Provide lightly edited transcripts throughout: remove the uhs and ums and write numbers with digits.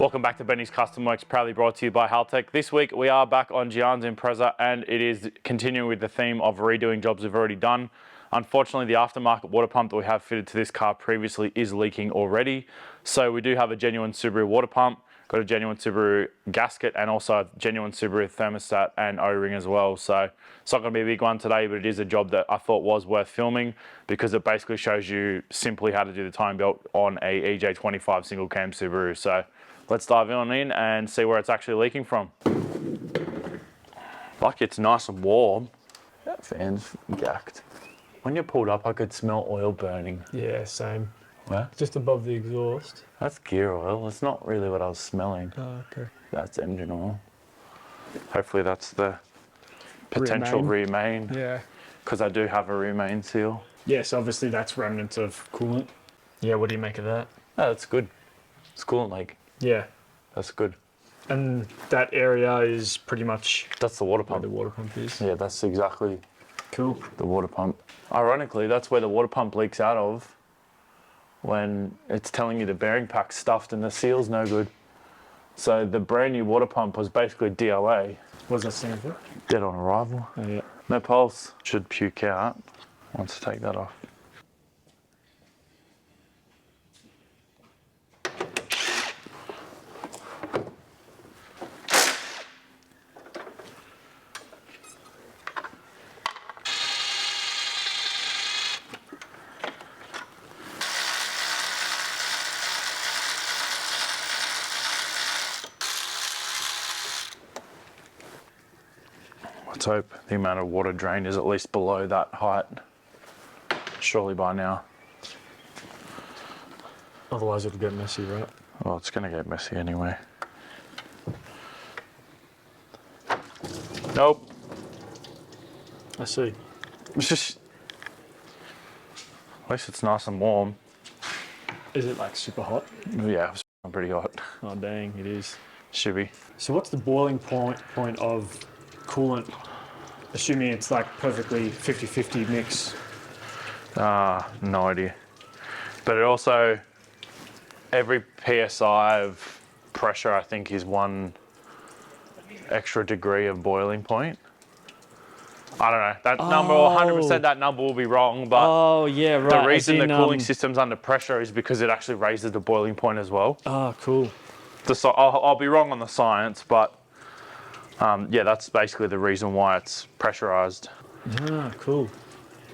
Welcome back to Benny's Custom Works, proudly brought to you by Haltech. This week we are back on Gian's Impreza, and it is continuing with the theme of redoing jobs we've already done. Unfortunately, the aftermarket water pump that we have fitted to this car previously is leaking already. So we do have a genuine Subaru water pump, got a genuine Subaru gasket, and also a genuine Subaru thermostat and O-ring as well. So it's not going to be a big one today, but it is a job that I thought was worth filming because it basically shows you simply how to do the timing belt on a EJ25 single cam Subaru. So let's dive on in and see where it's actually leaking from. Lucky it's nice and warm. That fan's gacked. When you pulled up, I could smell oil burning. Yeah, same. Where? Just above the exhaust. That's gear oil. It's not really what I was smelling. Oh, okay. That's engine oil. Hopefully that's the potential rear-main. Yeah. Because I do have a rear-main seal. Yes, obviously that's remnants of coolant. Yeah, what do you make of that? Oh, that's good. It's coolant leak. Yeah. That's good. And that area is pretty much That's the water where pump. the water pump is. Yeah, that's exactly Cool. the water pump. Ironically, that's where the water pump leaks out of when it's telling you the bearing pack's stuffed and the seal's no good. So the brand new water pump was basically DOA. What does that stand for? Dead on arrival. Oh, yeah. No pulse. Should puke out once I take that off. Let's hope the amount of water drained is at least below that height. Surely by now. Otherwise it'll get messy, right? Well, it's going to get messy anyway. Nope. I see. It's just... At least it's nice and warm. Is it like super hot? Yeah, it's pretty hot. Oh dang, it is. Should be. So what's the boiling point of coolant, assuming it's like perfectly 50-50 mix? No idea. But it also, every PSI of pressure, I think, is one extra degree of boiling point. I don't know. That number, 100% that number will be wrong, but Oh yeah, right. the reason the cooling system's under pressure is because it actually raises the boiling point as well. Oh, cool. I'll be wrong on the science, but yeah, that's basically the reason why it's pressurized. Ah, cool.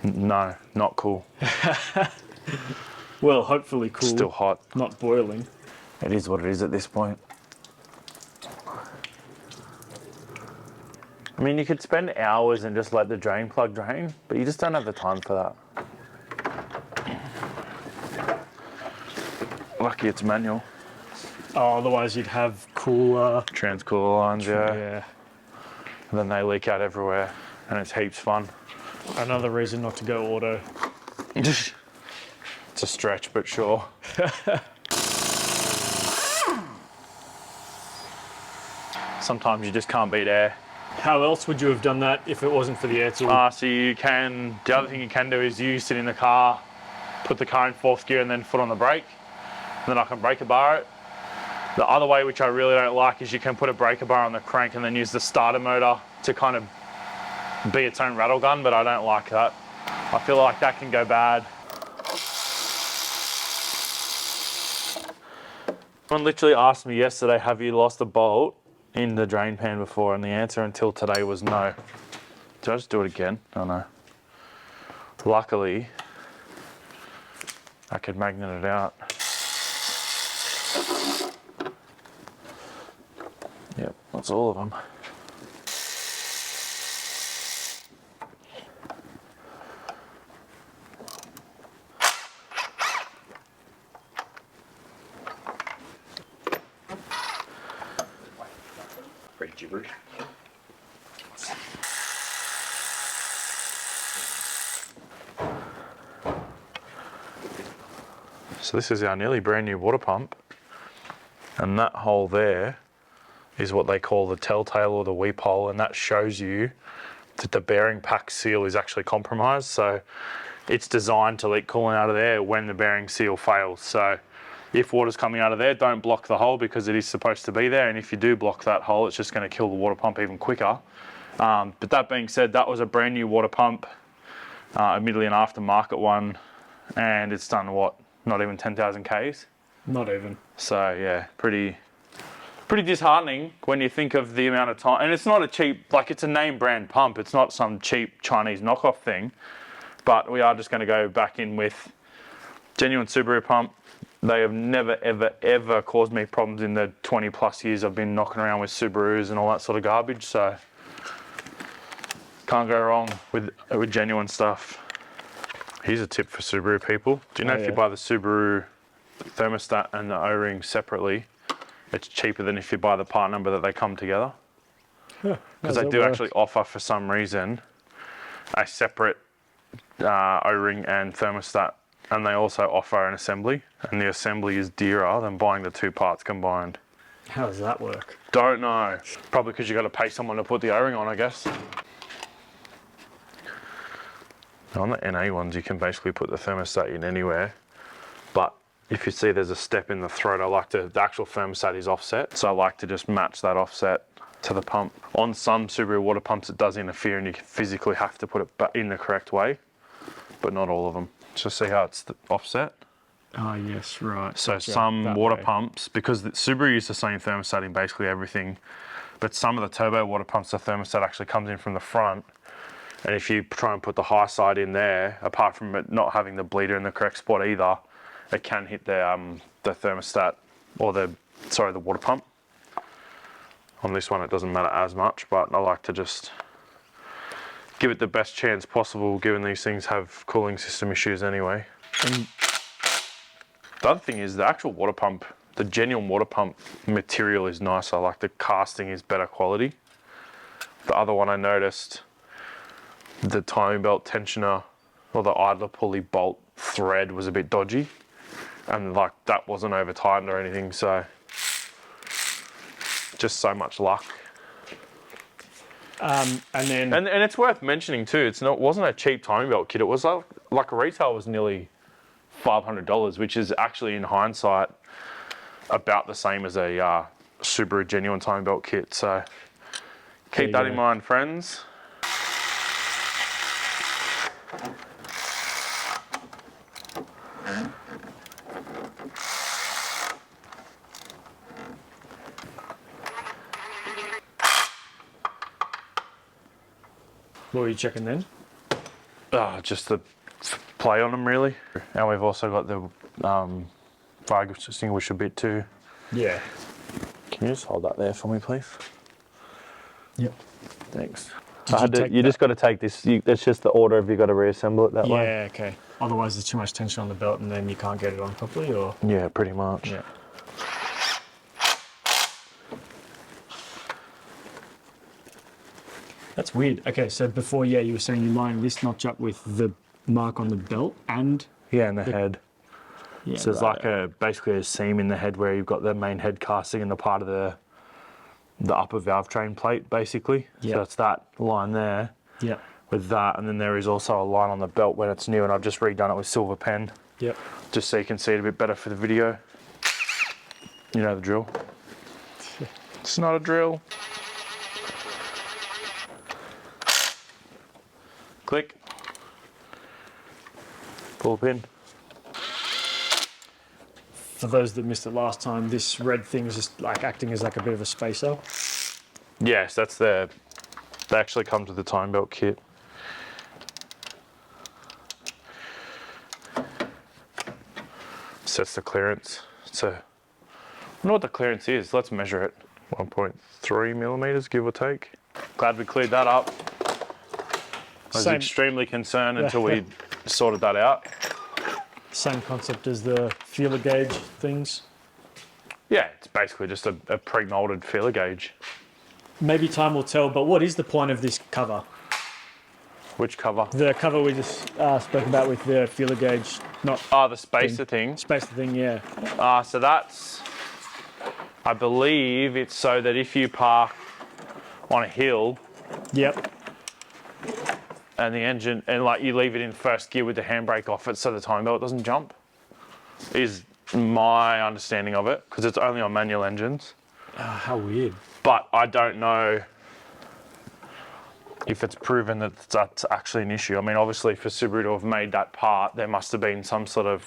No, not cool. Well, hopefully cool. Still hot. Not boiling. It is what it is at this point. I mean, you could spend hours and just let the drain plug drain, but you just don't have the time for that. Lucky it's manual. Oh, otherwise you'd have cooler. Transcooler lines, yeah. Yeah. And then they leak out everywhere, and it's heaps fun. Another reason not to go auto. It's a stretch, but sure. Sometimes you just can't beat air. How else would you have done that if it wasn't for the air tool? So you can, the other thing you can do is you sit in the car, put the car in fourth gear and then foot on the brake. And then I can breaker bar it. The other way, which I really don't like, is you can put a breaker bar on the crank and then use the starter motor to kind of be its own rattle gun, but I don't like that. I feel like that can go bad. Someone literally asked me yesterday, have you lost a bolt in the drain pan before? And the answer until today was no. Did I just do it again? Oh no. Luckily, I could magnet it out. Yep, that's all of them. Pretty gibberish. So this is our nearly brand new water pump, and that hole there is what they call the telltale or the weep hole, and that shows you that the bearing pack seal is actually compromised. So it's designed to leak coolant out of there when the bearing seal fails. So if water's coming out of there, don't block the hole because it is supposed to be there. And if you do block that hole, it's just going to kill the water pump even quicker. But that being said, that was a brand new water pump, admittedly an aftermarket one, and it's done what? Not even 10,000 Ks? Not even. So yeah, pretty disheartening when you think of the amount of time. And it's not a cheap, like it's a name brand pump. It's not some cheap Chinese knockoff thing. But we are just going to go back in with genuine Subaru pump. They have never, ever, ever caused me problems in the 20 plus years I've been knocking around with Subarus and all that sort of garbage. So can't go wrong with genuine stuff. Here's a tip for Subaru people. Do you know if you buy the Subaru thermostat and the O-ring separately, it's cheaper than if you buy the part number that they come together? Because they do actually offer, for some reason, a separate O-ring and thermostat, and they also offer an assembly, and the assembly is dearer than buying the two parts combined. How does that work? Don't know. Probably because you got to pay someone to put the O-ring on, I guess. On the NA ones, you can basically put the thermostat in anywhere, but if you see there's a step in the throat, the actual thermostat is offset, so I like to just match that offset to the pump. On some Subaru water pumps, it does interfere and you physically have to put it back in the correct way, but not all of them. Just see how it's offset. Oh yes, right. So Gotcha. some water pumps, because the Subaru uses the same thermostat in basically everything, but some of the turbo water pumps, the thermostat actually comes in from the front. And if you try and put the high side in there, apart from it not having the bleeder in the correct spot either, it can hit the thermostat, or the water pump. On this one, it doesn't matter as much, but I like to just give it the best chance possible, given these things have cooling system issues anyway. And the other thing is the actual water pump, the genuine water pump material is nicer. Like the casting is better quality. The other one I noticed, the timing belt tensioner or the idler pulley bolt thread was a bit dodgy, and like that wasn't over tightened or anything, so just so much luck. And it's worth mentioning too, wasn't a cheap timing belt kit. It was like retail was nearly $500, which is actually in hindsight about the same as a Subaru genuine timing belt kit. So keep that in mind, friends. What were you checking then? Just the play on them really. And we've also got the fire extinguisher bit too. Yeah. Can you just hold that there for me, please? Yep. Thanks. You just got to take this. It's just the order if you got to reassemble it that way. Yeah, okay. Otherwise, there's too much tension on the belt, and then you can't get it on properly, or? Yeah, pretty much. Yeah. That's weird. Okay, so before, you were saying you line this notch up with the mark on the belt and? Yeah, and the head. Yeah, so there's like basically a seam in the head where you've got the main head casting and the part of the upper valve train plate, basically. Yep. So it's that line there. Yeah. With that, and then there is also a line on the belt when it's new, and I've just redone it with silver pen. Yep. Just so you can see it a bit better for the video. You know the drill. It's not a drill. Click. Pull a pin. For those that missed it last time, this red thing is just like acting as like a bit of a spacer. Yes, they actually come with the time belt kit. Sets the clearance. So, I don't know what the clearance is. Let's measure it. 1.3 millimeters, give or take. Glad we cleared that up. I was extremely concerned until we sorted that out. Same concept as the feeler gauge things. Yeah, it's basically just a pre-molded feeler gauge. Maybe time will tell, but what is the point of this cover? Which cover? The cover we just spoke about with the feeler gauge, not... Oh, the spacer thing. Spacer thing, yeah. So that's, I believe it's so that if you park on a hill... Yep. And the engine, and like you leave it in first gear with the handbrake off it so the time belt doesn't jump, is my understanding of it, because it's only on manual engines. How weird. But I don't know if it's proven that that's actually an issue. I mean, obviously for Subaru to have made that part, there must have been some sort of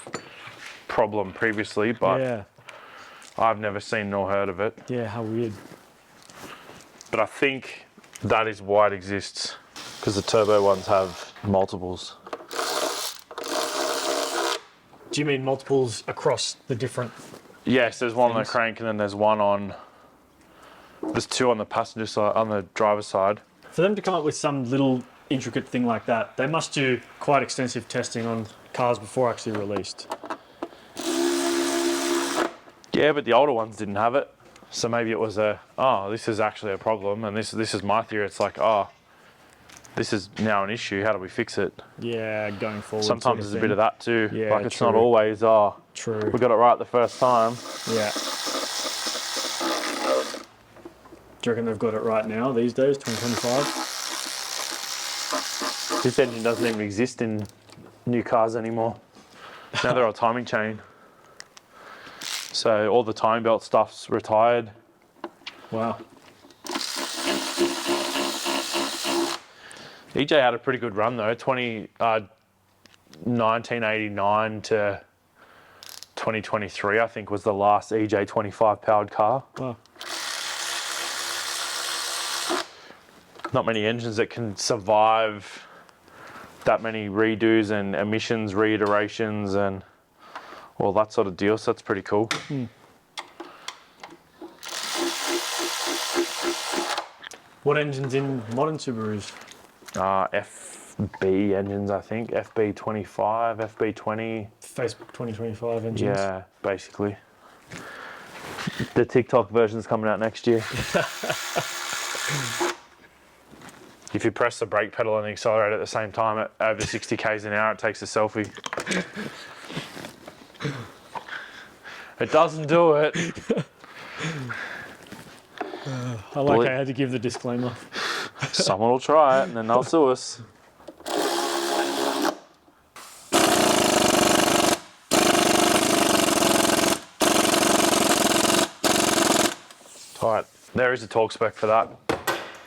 problem previously, but Yeah. I've never seen nor heard of it. Yeah, how weird. But I think that is why it exists, because the turbo ones have multiples. Do you mean multiples across the different? Yes, there's one on the things? crank and then there's one on, there's two on the passenger side, on the driver's side. For them to come up with some little intricate thing like that, they must do quite extensive testing on cars before actually released. Yeah, but the older ones didn't have it. So maybe it was this is actually a problem, and this is my theory. It's like, this is now an issue. How do we fix it? Yeah, going forward. Sometimes there's a bit of that too. Yeah, like it's true. not always, True. we got it right the first time. Yeah. Do you reckon they've got it right now these days, 2025? This engine doesn't even exist in new cars anymore. Now they're on timing chain. So all the timing belt stuff's retired. Wow. EJ had a pretty good run though, 1989 to 2023 I think was the last EJ25 powered car. Wow. Not many engines that can survive that many redos and emissions reiterations and all that sort of deal, so that's pretty cool. What engine's in modern Subarus? FB engines, I think. FB25, FB20. Facebook 2025 engines? Yeah, basically. The TikTok version's coming out next year. If you press the brake pedal and the accelerator at the same time at over 60 k's an hour, it takes a selfie. It doesn't do it. I like I had to give the disclaimer. Someone will try it and then they'll sue us. Tight. There is a torque spec for that.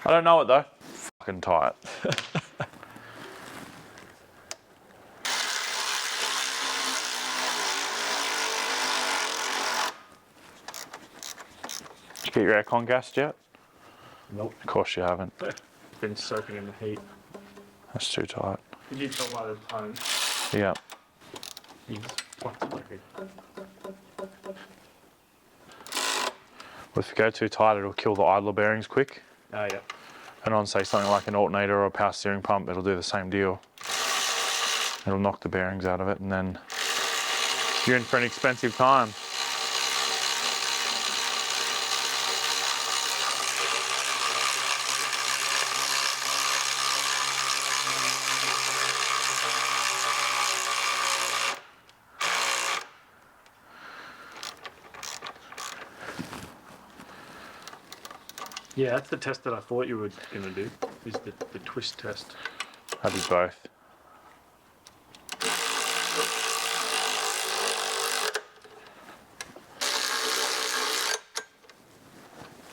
I don't know it though. Fucking tight. Did you get your aircon gassed yet? Nope. Of course you haven't. Been soaking in the heat. That's too tight. Did you tell by the tone? Yeah. Well, if you go too tight, it'll kill the idler bearings quick. Oh, yeah. And on, say, something like an alternator or a power steering pump, it'll do the same deal. It'll knock the bearings out of it, and then you're in for an expensive time. Yeah, that's the test that I thought you were going to do, is the twist test. I did both.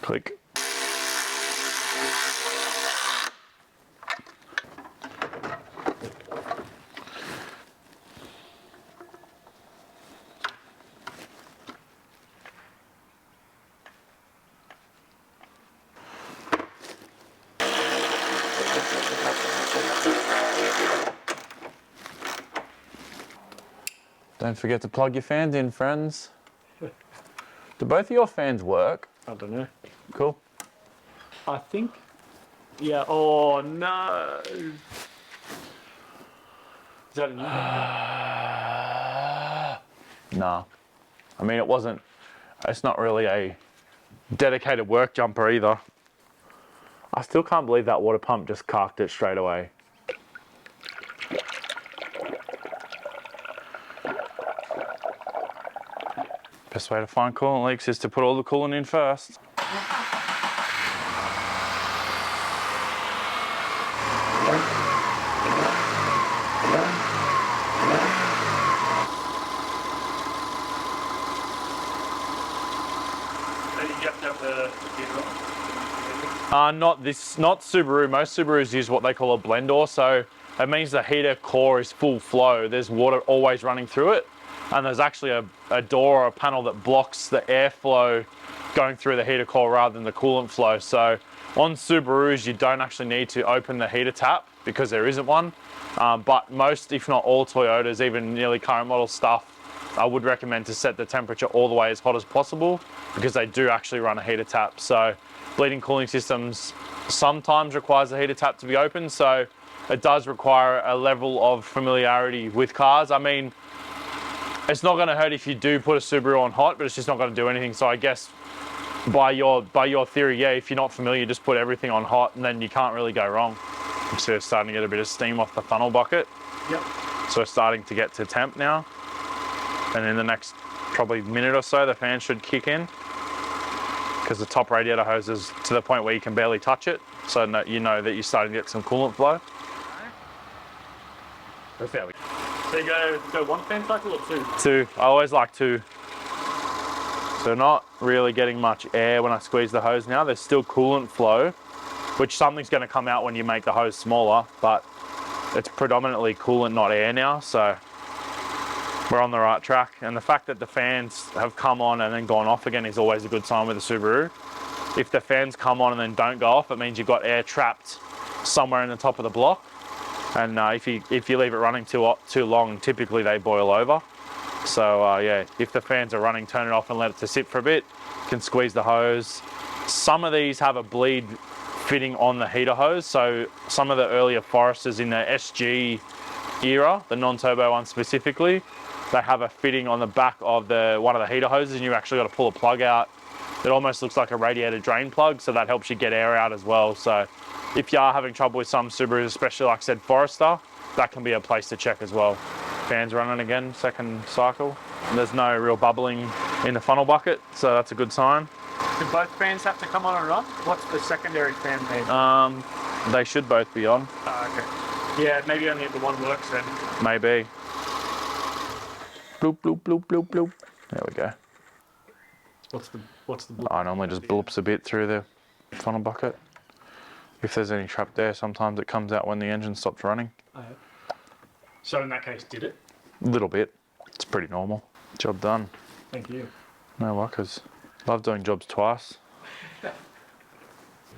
Click. Don't forget to plug your fans in, friends. Do both of your fans work? I don't know. Cool. I think. Yeah. Oh no. Is that a new one? Nah. I mean, it's not really a dedicated work jumper either. I still can't believe that water pump just carked it straight away. Best way to find coolant leaks is to put all the coolant in first. Not Subaru. Most Subarus use what they call a blend door, so it means the heater core is full flow. There's water always running through it, and there's actually a door or a panel that blocks the airflow going through the heater core rather than the coolant flow. So on Subarus, you don't actually need to open the heater tap because there isn't one. But most, if not all Toyotas, even nearly current model stuff, I would recommend to set the temperature all the way as hot as possible because they do actually run a heater tap. So bleeding cooling systems sometimes requires the heater tap to be open. So it does require a level of familiarity with cars. I mean, it's not going to hurt if you do put a Subaru on hot, but it's just not going to do anything. So I guess by your theory, yeah, if you're not familiar, just put everything on hot and then you can't really go wrong. So we're starting to get a bit of steam off the funnel bucket. Yep. So we're starting to get to temp now. And in the next probably minute or so, the fan should kick in because the top radiator hose is to the point where you can barely touch it. So you know that you're starting to get some coolant flow. There we go. So you go one fan cycle or two? Two. I always like two. So not really getting much air when I squeeze the hose now. There's still coolant flow, which something's going to come out when you make the hose smaller, but it's predominantly coolant, not air now. So we're on the right track. And the fact that the fans have come on and then gone off again is always a good sign with the Subaru. If the fans come on and then don't go off, it means you've got air trapped somewhere in the top of the block. And if you leave it running too long, typically they boil over. So yeah, if the fans are running, turn it off and let it to sit for a bit. You can squeeze the hose. Some of these have a bleed fitting on the heater hose. So some of the earlier Foresters in the SG era, the non-turbo one specifically, they have a fitting on the back of one of the heater hoses, and you actually got to pull a plug out. It almost looks like a radiator drain plug, so that helps you get air out as well. So if you are having trouble with some Subarus, especially like I said, Forester, that can be a place to check as well. Fans running again, second cycle. There's no real bubbling in the funnel bucket, so that's a good sign. Do both fans have to come on and run? What's the secondary fan name? They should both be on. Okay. Yeah, maybe only the one works then. Maybe. Bloop, bloop, bloop, bloop, bloop. There we go. What's the bloop? I normally just bloops a bit through the funnel bucket. If there's any trap there, sometimes it comes out when the engine stops running. So in that case, did it? A little bit. It's pretty normal. Job done. Thank you. No workers. Love doing jobs twice.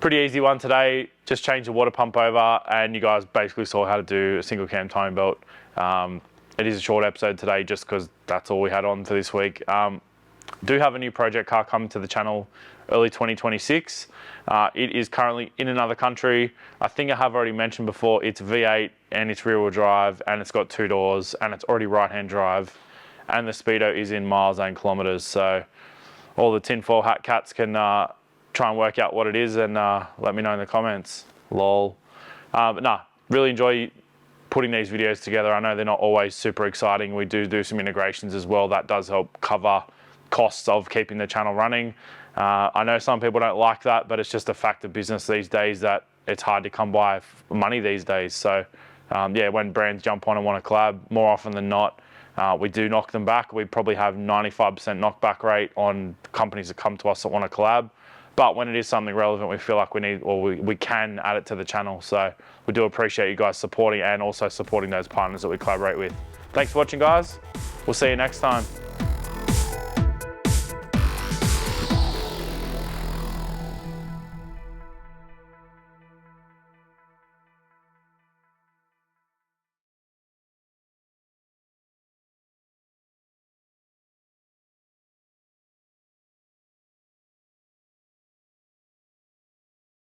Pretty easy one today. Just changed the water pump over and you guys basically saw how to do a single cam timing belt. It is a short episode today just because that's all we had on for this week. Do have a new project car coming to the channel early 2026. It is currently in another country. I think I have already mentioned before, it's V8 and it's rear wheel drive and it's got 2 doors and it's already right hand drive and the speedo is in miles and kilometers. So all the tinfoil hat cats can try and work out what it is and let me know in the comments. Lol. But nah, really enjoy putting these videos together. I know they're not always super exciting. We do some integrations as well. That does help cover costs of keeping the channel running. I know some people don't like that, but it's just a fact of business these days that it's hard to come by money these days. So yeah, when brands jump on and want to collab, more often than not, we do knock them back. We probably have 95% knockback rate on companies that come to us that want to collab. But when it is something relevant, we feel like we need, or we can add it to the channel. So we do appreciate you guys supporting and also supporting those partners that we collaborate with. Thanks for watching, guys. We'll see you next time.